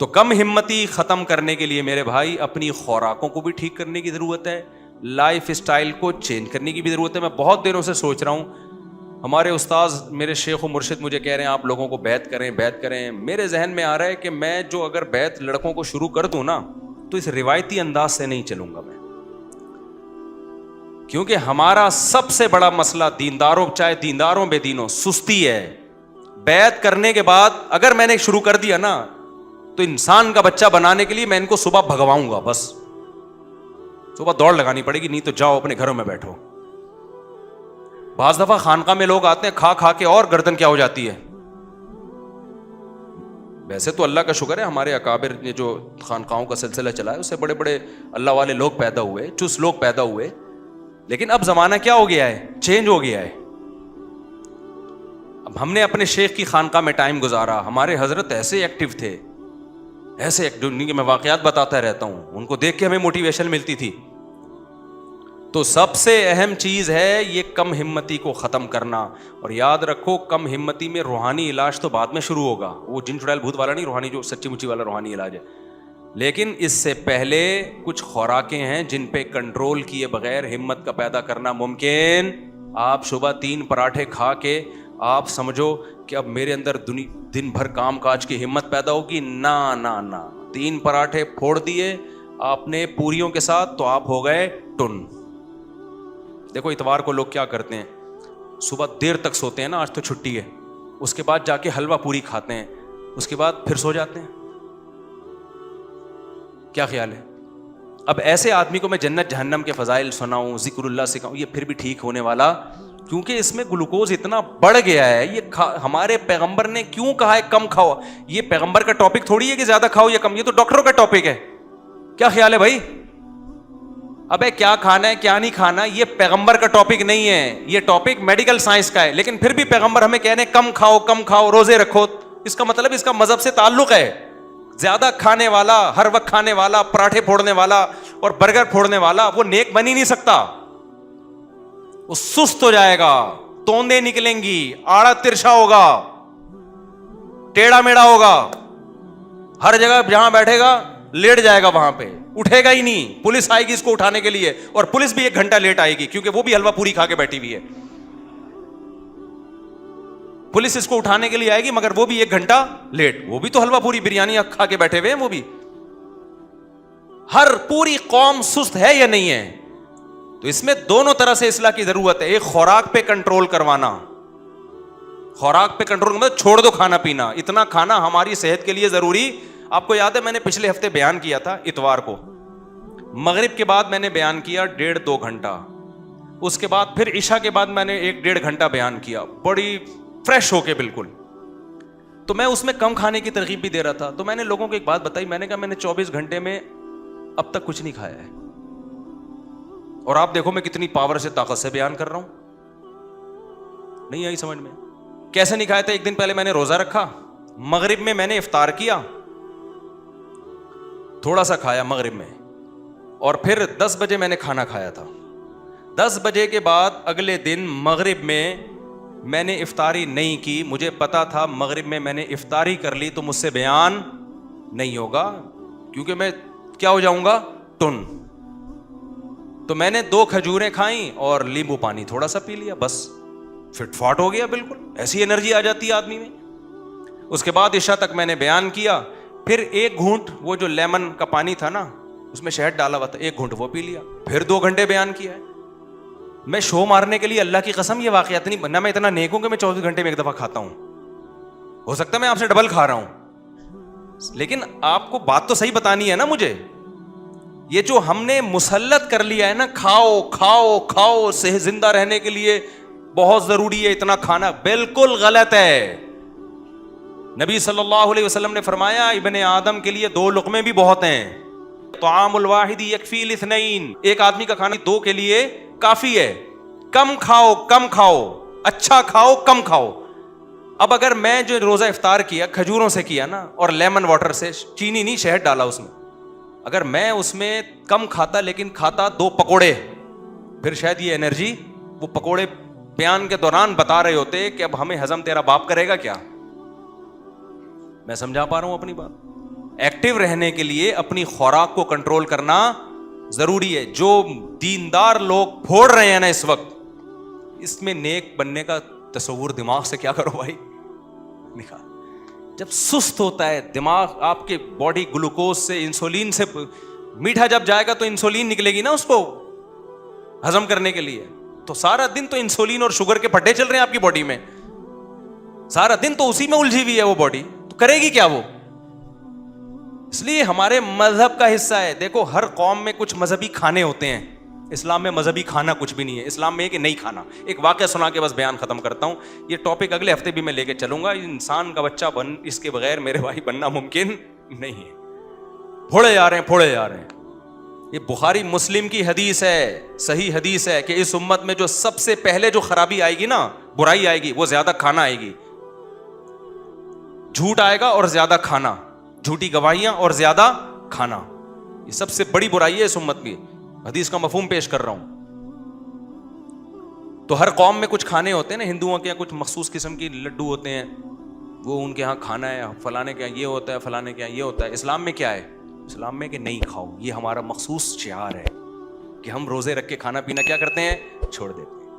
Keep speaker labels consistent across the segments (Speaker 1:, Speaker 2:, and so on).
Speaker 1: تو کم ہمتی ختم کرنے کے لیے میرے بھائی اپنی خوراکوں کو بھی ٹھیک کرنے کی ضرورت ہے, لائف اسٹائل کو چینج کرنے کی بھی ضرورت ہے. میں بہت دنوں سے سوچ رہا ہوں, ہمارے استاذ میرے شیخ و مرشد مجھے کہہ رہے ہیں آپ لوگوں کو بیعت کریں. میرے ذہن میں آ رہا ہے کہ میں جو اگر بیعت لڑکوں کو شروع کر دوں نا تو اس روایتی انداز سے نہیں چلوں گا میں, کیونکہ ہمارا سب سے بڑا مسئلہ دینداروں, چاہے دینداروں بے دینوں, سستی ہے. بیعت کرنے کے بعد اگر میں نے شروع کر دیا نا تو انسان کا بچہ بنانے کے لیے میں ان کو صبح بھگواؤں گا, بس صبح دوڑ لگانی پڑے گی, نہیں تو جاؤ اپنے گھروں میں بیٹھو. بعض دفعہ خانقاہ میں لوگ آتے ہیں کھا کھا کے اور گردن کیا ہو جاتی ہے. ویسے تو اللہ کا شکر ہے ہمارے اکابر نے جو خانقاہوں کا سلسلہ چلایا اس سے بڑے بڑے اللہ والے لوگ پیدا ہوئے, چست لوگ پیدا ہوئے. لیکن اب زمانہ کیا ہو گیا ہے, چینج ہو گیا ہے. اب ہم نے اپنے شیخ کی خانقاہ میں ٹائم گزارا, ہمارے حضرت ایسے ایکٹیو تھے, ایسے جو میں واقعات بتاتا رہتا ہوں, ان کو دیکھ کے ہمیں موٹیویشن ملتی تھی. تو سب سے اہم چیز ہے یہ کم ہمتی کو ختم کرنا. اور یاد رکھو کم ہمتی میں روحانی علاج تو بعد میں شروع ہوگا, وہ جن چڑیل بھوت والا نہیں, روحانی جو سچی مچی والا روحانی علاج ہے. لیکن اس سے پہلے کچھ خوراکیں ہیں جن پہ کنٹرول کیے بغیر ہمت کا پیدا کرنا ممکن. آپ صبح 3 پراٹھے کھا کے آپ سمجھو کہ اب میرے اندر دن بھر کام کاج کی ہمت پیدا ہوگی, نہ نہ نہ. 3 پراٹھے پھوڑ دیے آپ نے پوریوں کے ساتھ تو آپ ہو گئے ٹن. دیکھو اتوار کو لوگ کیا کرتے ہیں, صبح دیر تک سوتے ہیں نا, آج تو چھٹی ہے, اس کے بعد جا کے حلوہ پوری کھاتے ہیں, اس کے بعد پھر سو جاتے ہیں. کیا خیال ہے؟ اب ایسے آدمی کو میں جنت جہنم کے فضائل سناؤں, ذکر اللہ سکھاؤں, یہ پھر بھی ٹھیک ہونے والا, کیونکہ اس میں گلوکوز اتنا بڑھ گیا ہے. یہ ہمارے پیغمبر نے کیوں کہا ہے کم کھاؤ؟ یہ پیغمبر کا ٹاپک تھوڑی ہے کہ زیادہ کھاؤ یا کم, یہ تو ڈاکٹروں کا ٹاپک ہے. کیا خیال ہے بھائی؟ ابے کیا کھانا ہے کیا نہیں کھانا یہ پیغمبر کا ٹاپک نہیں ہے, یہ ٹاپک میڈیکل سائنس کا ہے. لیکن پھر بھی پیغمبر ہمیں کہہ رہے ہیں کم کھاؤ, روزے رکھو. اس کا مطلب اس کا مذہب سے تعلق ہے. زیادہ کھانے والا, ہر وقت کھانے والا, پراٹھے پھوڑنے والا اور برگر پھوڑنے والا وہ نیک بن ہی نہیں سکتا. وہ سست ہو جائے گا, توندے نکلیں گی, آڑا ترشا ہوگا, ٹیڑھا میڑا ہوگا, ہر جگہ جہاں بیٹھے گا لیٹ جائے گا, وہاں پہ اٹھے گا ہی نہیں. پولیس آئے گی اس کو اٹھانے کے لیے, اور پولیس بھی 1 گھنٹہ لیٹ آئے گی کیونکہ وہ بھی حلوہ پوری کھا کے بیٹھی ہوئی ہے. پولیس اس کو اٹھانے کے لیے آئے گی مگر وہ بھی 1 گھنٹہ لیٹ, وہ بھی تو حلوہ پوری بریانی کھا کے بیٹھے ہوئے ہیں. وہ بھی ہر پوری قوم سست ہے یا نہیں ہے؟ تو اس میں دونوں طرح سے اصلاح کی ضرورت ہے. ایک خوراک پہ کنٹرول کروانا, خوراک پہ کنٹرول مطلب چھوڑ دو کھانا پینا, اتنا کھانا ہماری صحت کے لیے ضروری. آپ کو یاد ہے میں نے پچھلے ہفتے بیان کیا تھا, اتوار کو مغرب کے بعد میں نے بیان کیا 1.5-2 گھنٹہ, اس کے بعد پھر عشاء کے بعد میں نے 1-1.5 گھنٹہ بیان کیا, بڑی فریش ہو کے بالکل. تو میں اس میں کم کھانے کی ترغیب بھی دے رہا تھا. تو میں نے لوگوں کو ایک بات بتائی, میں نے کہا میں نے 24 گھنٹے میں اب تک کچھ نہیں کھایا ہے, اور آپ دیکھو میں کتنی پاور سے طاقت سے بیان کر رہا ہوں. نہیں آئی سمجھ میں؟ کیسے نہیں کھایا تھا؟ ایک دن پہلے میں نے روزہ رکھا, مغرب میں میں نے افطار کیا, تھوڑا سا کھایا مغرب میں, اور پھر 10 بجے میں نے کھانا کھایا تھا. 10 بجے کے بعد اگلے دن مغرب میں نے افطاری نہیں کی. مجھے پتا تھا مغرب میں نے افطاری کر لی تو مجھ سے بیان نہیں ہوگا, کیونکہ میں کیا ہو جاؤں گا, ٹن. تو میں نے 2 کھجوریں کھائیں اور لیمبو پانی تھوڑا سا پی لیا, بس فٹ فاٹ ہو گیا بالکل. ایسی انرجی آ جاتی ہے آدمی میں. اس کے بعد عشاء تک میں نے بیان کیا, پھر 1 گھونٹ وہ جو لیمن کا پانی تھا نا اس میں شہد ڈالا ہوا تھا, 1 گھونٹ وہ پی لیا, پھر 2 گھنٹے بیان کیا ہے. میں شو مارنے کے لیے اللہ کی قسم یہ واقعات نہیں بننا, میں اتنا نیک ہوں کہ میں 24 گھنٹے میں 1 دفعہ کھاتا ہوں. ہو سکتا ہے میں آپ سے ڈبل کھا رہا ہوں, لیکن آپ کو بات تو صحیح بتانی ہے نا مجھے. یہ جو ہم نے مسلط کر لیا ہے نا, کھاؤ کھاؤ کھاؤ, صحت زندہ رہنے کے لیے بہت ضروری ہے اتنا کھانا, بالکل غلط ہے. نبی صلی اللہ علیہ وسلم نے فرمایا ابن آدم کے لیے 2 لقمے بھی بہت ہیں. طعام الواحد یکفی الاثنین, ایک آدمی کا کھانا 2 کے لیے کافی ہے. کم کھاؤ کم کھاؤ, اچھا کھاؤ کم کھاؤ. اب اگر میں جو روزہ افطار کیا کھجوروں سے کیا نا, اور لیمن واٹر سے, چینی نہیں شہد ڈالا اس میں, اگر میں اس میں کم کھاتا لیکن کھاتا 2 پکوڑے, پھر شاید یہ انرجی, وہ پکوڑے بیان کے دوران بتا رہے ہوتے کہ اب ہمیں ہضم تیرا باپ کرے گا کیا. میں سمجھا پا رہا ہوں اپنی بات؟ ایکٹیو رہنے کے لیے اپنی خوراک کو کنٹرول کرنا ضروری ہے. جو دیندار لوگ پھوڑ رہے ہیں نا اس وقت, اس میں نیک بننے کا تصور دماغ سے کیا کرو بھائی, نکال. جب سست ہوتا ہے دماغ, آپ کے باڈی گلوکوز سے, انسولین سے, میٹھا جب جائے گا تو انسولین نکلے گی نا اس کو ہضم کرنے کے لیے, تو سارا دن تو انسولین اور شوگر کے پھڈے چل رہے ہیں آپ کی باڈی میں, سارا دن تو اسی میں الجھی ہوئی ہے وہ باڈی, تو کرے گی کیا وہ؟ اس لیے ہمارے مذہب کا حصہ ہے. دیکھو ہر قوم میں کچھ مذہبی کھانے ہوتے ہیں, اسلام میں مذہبی کھانا کچھ بھی نہیں ہے. اسلام میں ہے کہ نہیں کھانا. ایک واقعہ سنا کے بس بیان ختم کرتا ہوں, یہ ٹاپک اگلے ہفتے بھی میں لے کے چلوں گا. انسان کا بچہ اس کے بغیر میرے بھائی بننا ممکن نہیں ہے. پھوڑے جا رہے ہیں. یہ بخاری مسلم کی حدیث ہے, صحیح حدیث ہے, کہ اس امت میں جو سب سے پہلے جو خرابی آئے گی نا, برائی آئے گی, وہ زیادہ کھانا آئے گی. جھوٹ آئے گا اور زیادہ کھانا, جھوٹی گواہیاں اور زیادہ کھانا, یہ سب سے بڑی برائی ہے اس امت کی. حدیث کا مفہوم پیش کر رہا ہوں. تو ہر قوم میں کچھ کھانے ہوتے ہیں نا, ہندوؤں کے یہاں کچھ مخصوص قسم کی لڈو ہوتے ہیں, وہ ان کے یہاں کھانا ہے, فلانے کے یہاں یہ ہوتا ہے, فلانے کے یہاں یہ ہوتا ہے. اسلام میں کیا ہے؟ اسلام میں کہ نہیں کھاؤ, یہ ہمارا مخصوص شعار ہے کہ ہم روزے رکھ کے کھانا پینا کیا کرتے ہیں, چھوڑ دیتے ہیں.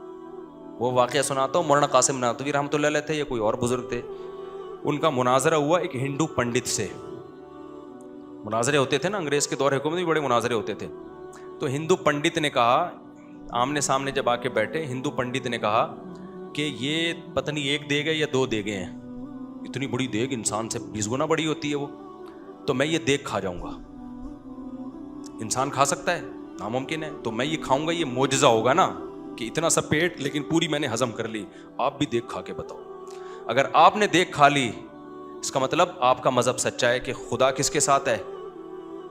Speaker 1: وہ واقعہ سناتا ہوں, مولانا قاسم نانوتوی رحمۃ اللہ علیہ تھے یا کوئی اور بزرگ تھے, ان کا مناظرہ ہوا ایک ہندو پنڈت سے. مناظرے ہوتے تھے نا, انگریز کے دور حکومت میں بڑے مناظرے ہوتے تھے. تو ہندو پنڈت نے کہا, آمنے سامنے جب آ کے بیٹھے, ہندو پنڈت نے کہا کہ یہ پتہ نہیں ایک دیگ ہے یا دو دیگیں ہیں, اتنی بڑی دیگ انسان سے 20 گنا بڑی ہوتی ہے وہ, تو میں یہ دیگ کھا جاؤں گا. انسان کھا سکتا ہے؟ ناممکن ہے. تو میں یہ کھاؤں گا, یہ معجزہ ہوگا نا کہ اتنا سا پیٹ, لیکن پوری میں نے ہضم کر لی. آپ بھی دیگ کھا کے بتاؤ. اگر آپ نے دیگ کھا لی, اس کا مطلب آپ کا مذہب سچا ہے کہ خدا کس کے ساتھ ہے؟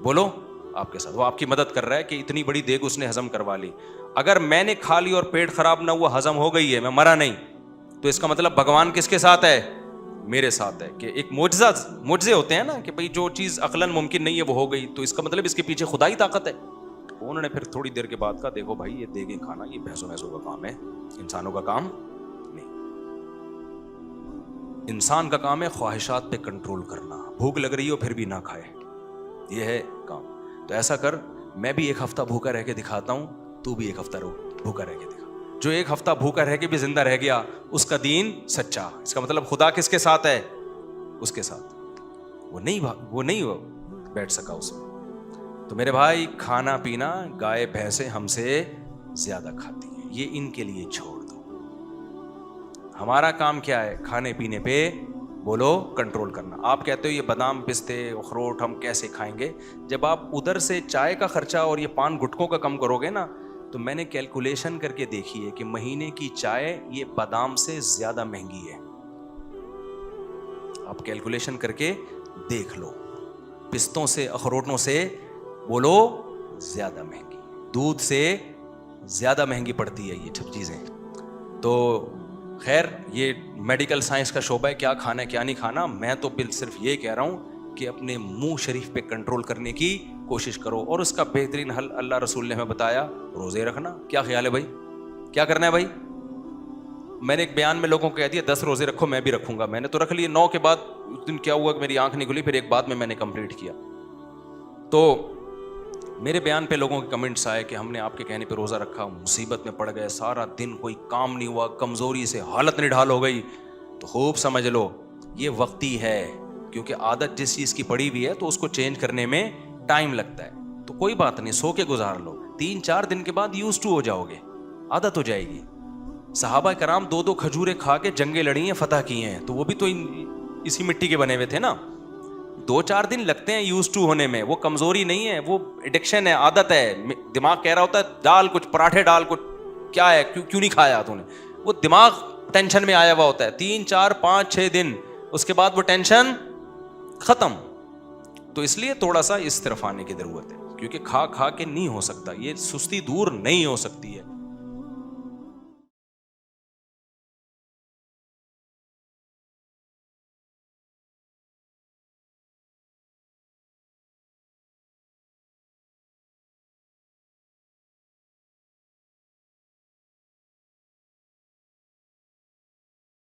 Speaker 1: بولو, آپ کے ساتھ. وہ آپ کی مدد کر رہا ہے کہ اتنی بڑی دیگ اس نے ہضم کروا لی. اگر میں نے کھا لی اور پیٹ خراب نہ ہوا, ہضم ہو گئی ہے, میں مرا نہیں, تو اس کا مطلب بھگوان کس کے ساتھ ہے؟ میرے ساتھ ہے. کہ ایک معجزے ہوتے ہیں نا کہ بھئی جو چیز عقلاً ممکن نہیں ہے وہ ہو گئی, تو اس کا مطلب اس کے پیچھے خدائی طاقت ہے. انہوں نے پھر تھوڑی دیر کے بعد کہا, دیکھو بھائی یہ دیگیں کھانا یہ بھینسوں کا کام ہے, انسانوں کا کام نہیں. انسان کا کام ہے خواہشات پہ کنٹرول کرنا. بھوک لگ رہی ہو پھر بھی نہ کھائے, یہ ہے کام. تو ایسا کر, میں بھی ایک ہفتہ بھوکا رہ کے دکھاتا ہوں, تو بھی ایک ہفتہ بھوکا رہ کے دکھا. جو ایک ہفتہ بھوکا رہ کے بھی زندہ رہ گیا, اس کا دین سچا. اس کا مطلب خدا کس کے ساتھ ہے؟ اس کے ساتھ. وہ نہیں بیٹھ سکا اس میں. تو میرے بھائی, کھانا پینا گائے بھینسیں ہم سے زیادہ کھاتی ہیں, یہ ان کے لیے چھوڑ دو. ہمارا کام کیا ہے؟ کھانے پینے پہ بولو کنٹرول کرنا. آپ کہتے ہو یہ بادام پستے اخروٹ ہم کیسے کھائیں گے؟ جب آپ ادھر سے چائے کا خرچہ اور یہ پان گٹکوں کا کم کرو گے نا, تو میں نے کیلکولیشن کر کے دیکھی ہے کہ مہینے کی چائے یہ بادام سے زیادہ مہنگی ہے. آپ کیلکولیشن کر کے دیکھ لو, پستوں سے اخروٹوں سے بولو زیادہ مہنگی, دودھ سے زیادہ مہنگی پڑتی ہے یہ سب چیزیں. تو خیر, یہ میڈیکل سائنس کا شعبہ ہے, کیا کھانا ہے کیا نہیں کھانا. میں تو صرف یہ کہہ رہا ہوں کہ اپنے منہ شریف پہ کنٹرول کرنے کی کوشش کرو, اور اس کا بہترین حل اللہ رسول نے ہمیں بتایا, روزے رکھنا. کیا خیال ہے بھائی, کیا کرنا ہے بھائی؟ میں نے ایک بیان میں لوگوں کو کہہ دیا 10 روزے رکھو, میں بھی رکھوں گا. میں نے تو رکھ لیے. 9 کے بعد اس دن کیا ہوا کہ میری آنکھ نہیں کھلی, پھر ایک بعد میں نے کمپلیٹ کیا. تو میرے بیان پہ لوگوں کے کمنٹس آئے کہ ہم نے آپ کے کہنے پہ روزہ رکھا, مصیبت میں پڑ گئے, سارا دن کوئی کام نہیں ہوا, کمزوری سے حالت نڈھال ہو گئی. تو خوب سمجھ لو یہ وقتی ہے, کیونکہ عادت جس چیز کی پڑی ہوئی ہے تو اس کو چینج کرنے میں ٹائم لگتا ہے. تو کوئی بات نہیں, سو کے گزار لو. 3-4 دن کے بعد یوز ٹو ہو جاؤ گے, عادت ہو جائے گی. صحابہ کرام 2 کھجوریں کھا کے جنگیں لڑی ہیں, فتح کی ہیں, تو وہ بھی تو اسی مٹی کے بنے ہوئے تھے نا. 2-4 دن لگتے ہیں یوز ٹو ہونے میں. وہ کمزوری نہیں ہے, وہ ایڈکشن ہے, عادت ہے. دماغ کہہ رہا ہوتا ہے ڈال کچھ پراٹھے, ڈال کچھ, کیا ہے کیوں نہیں کھایا تو نے. وہ دماغ ٹینشن میں آیا ہوا ہوتا ہے. 3-4-5-6 دن, اس کے بعد وہ ٹینشن ختم. تو اس لیے تھوڑا سا اس طرف آنے کی ضرورت ہے, کیونکہ کھا کے نہیں ہو سکتا, یہ سستی دور نہیں ہو سکتی ہے.